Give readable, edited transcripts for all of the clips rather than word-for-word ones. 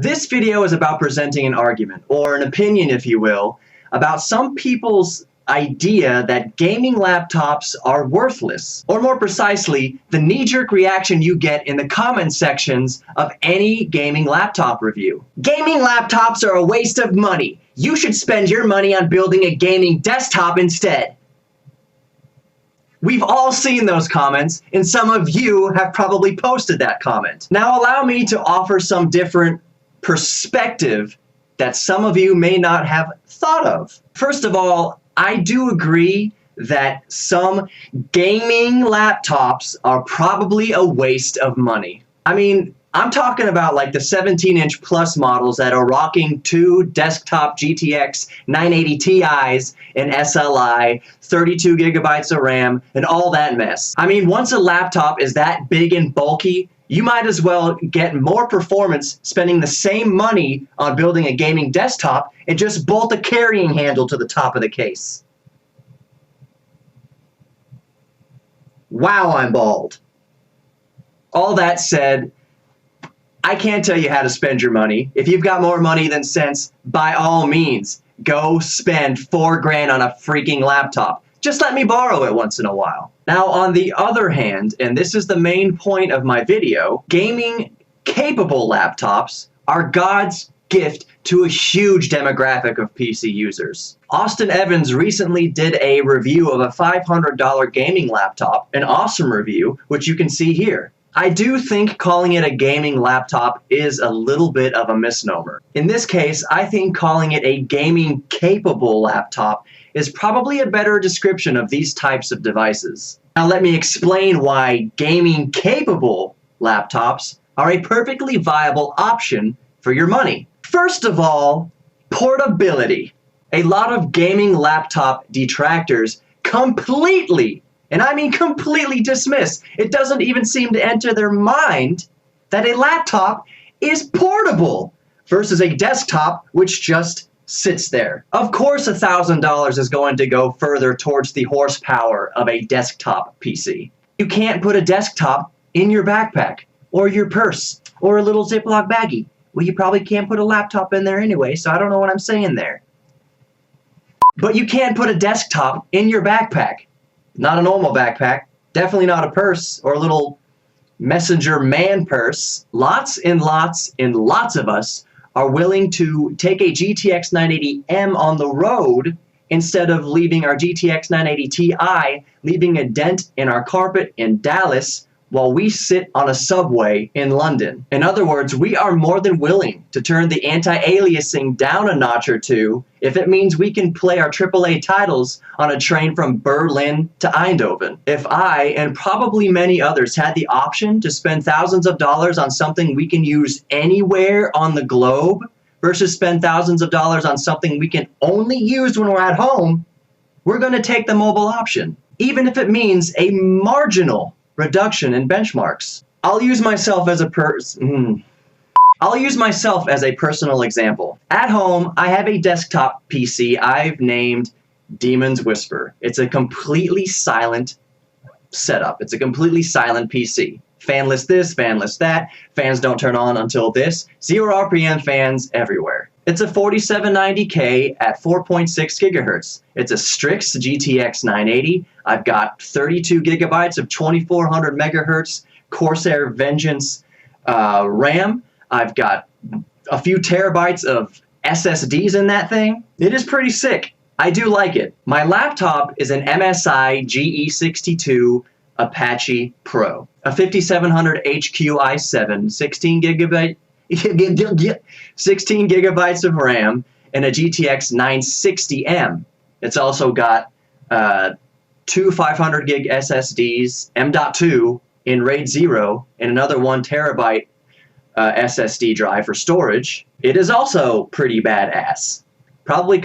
This video is about presenting an argument, or an opinion if you will, about some people's idea that gaming laptops are worthless, or more precisely, the knee-jerk reaction you get in the comment sections of any gaming laptop review. Gaming laptops are a waste of money. You should spend your money on building a gaming desktop instead. We've all seen those comments, and some of you have probably posted that comment. Now allow me to offer some different perspective that some of you may not have thought of. First of all, I do agree that some gaming laptops are probably a waste of money. I mean, I'm talking about like the 17-inch plus models that are rocking 2 desktop GTX 980 Ti's and SLI, 32 gigabytes of RAM, and all that mess. I mean, once a laptop is that big and bulky, you might as well get more performance spending the same money on building a gaming desktop and just bolt a carrying handle to the top of the case. Wow, I'm bald. All that said, I can't tell you how to spend your money. If you've got more money than sense, by all means, go spend $4 on a freaking laptop. Just let me borrow it once in a while. Now, on the other hand, and this is the main point of my video, gaming-capable laptops are God's gift to a huge demographic of PC users. Austin Evans recently did a review of a $500 gaming laptop, an awesome review, which you can see here. I do think calling it a gaming laptop is a little bit of a misnomer. In this case, I think calling it a gaming-capable laptop is probably a better description of these types of devices. Now let me explain why gaming-capable laptops are a perfectly viable option for your money. First of all, portability. A lot of gaming laptop detractors completely, and I mean completely, dismiss. It doesn't even seem to enter their mind that a laptop is portable versus a desktop which just sits there. Of course, $1,000 is going to go further towards the horsepower of a desktop PC. You can't put a desktop in your backpack or your purse or a little Ziploc baggie. Well, you probably can't put a laptop in there anyway, so I don't know what I'm saying there. But you can put a desktop in your backpack. Not a normal backpack, definitely not a purse or a little messenger man purse. Lots and lots and lots of us are willing to take a GTX 980M on the road instead of leaving our GTX 980 Ti, leaving a dent in our carpet in Dallas while we sit on a subway in London. In other words, we are more than willing to turn the anti-aliasing down a notch or two if it means we can play our AAA titles on a train from Berlin to Eindhoven. If I, and probably many others, had the option to spend thousands of dollars on something we can use anywhere on the globe versus spend thousands of dollars on something we can only use when we're at home, we're going to take the mobile option, even if it means a marginal reduction in benchmarks. I'll use myself as a personal example. At home, I have a desktop PC I've named Demon's Whisper. It's a completely silent setup. It's a completely silent PC. Fanless this, fanless that. Fans don't turn on until this. 0 RPM fans everywhere. It's a 4790K at 4.6 gigahertz. It's a Strix GTX 980. I've got 32 gigabytes of 2400 megahertz Corsair Vengeance RAM. I've got a few terabytes of SSDs in that thing. It is pretty sick. I do like it. My laptop is an MSI GE62 Apache Pro, a 5700 HQ i7, 16 gigabytes of RAM, and a GTX 960M. It's also got 2 500 gig SSDs, M.2 in RAID 0, and another 1 terabyte SSD drive for storage. It is also pretty badass. Probably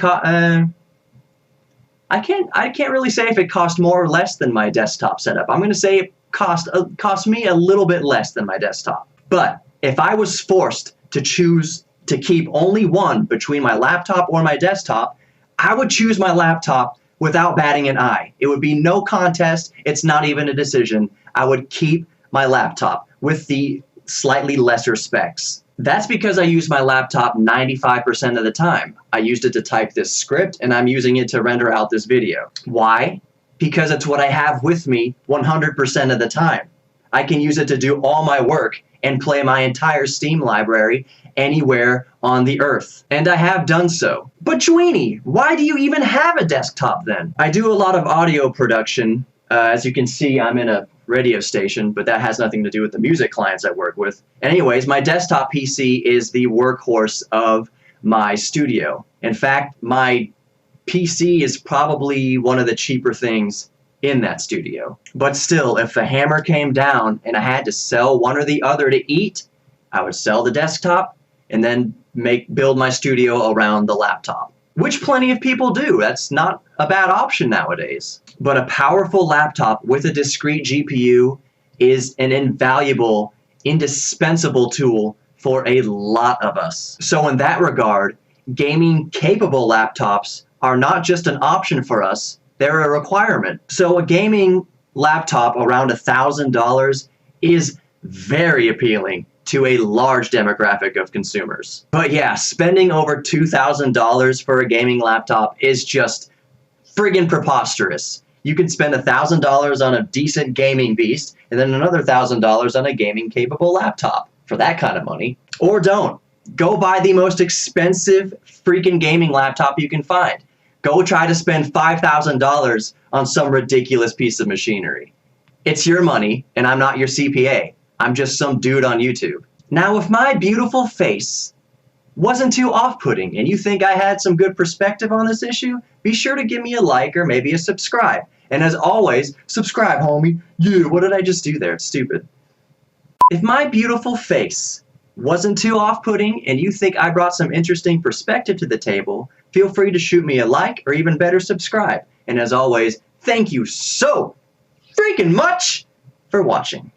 I can't really say if it cost more or less than my desktop setup. I'm going to say it cost me a little bit less than my desktop. But if I was forced to choose to keep only one between my laptop or my desktop, I would choose my laptop without batting an eye. It would be no contest. It's not even a decision. I would keep my laptop with the slightly lesser specs. That's because I use my laptop 95% of the time. I used it to type this script, and I'm using it to render out this video. Why? Because it's what I have with me 100% of the time. I can use it to do all my work and play my entire Steam library anywhere on the earth. And I have done so. But Joanie, why do you even have a desktop then? I do a lot of audio production. As you can see, I'm in a radio station, but that has nothing to do with the music clients I work with. Anyways, my desktop PC is the workhorse of my studio. In fact, my PC is probably one of the cheaper things in that studio. But still, if the hammer came down and I had to sell one or the other to eat, I would sell the desktop and then build my studio around the laptop, which plenty of people do. That's not a bad option nowadays. But a powerful laptop with a discrete GPU is an invaluable, indispensable tool for a lot of us. So in that regard, gaming-capable laptops are not just an option for us, they're a requirement. So a gaming laptop around $1,000 is very appealing to a large demographic of consumers. But yeah, spending over $2,000 for a gaming laptop is just friggin' preposterous. You can spend $1,000 on a decent gaming beast and then another $1,000 on a gaming capable laptop for that kind of money. Or don't. Go buy the most expensive freaking gaming laptop you can find. Go try to spend $5,000 on some ridiculous piece of machinery. It's your money, and I'm not your CPA. I'm just some dude on YouTube. Now, if my beautiful face wasn't too off-putting and you think I had some good perspective on this issue, be sure to give me a like or maybe a subscribe. And as always, subscribe, homie. Yeah, what did I just do there? It's stupid. If my beautiful face wasn't too off-putting and you think I brought some interesting perspective to the table, feel free to shoot me a like or even better, subscribe. And as always, thank you so freaking much for watching.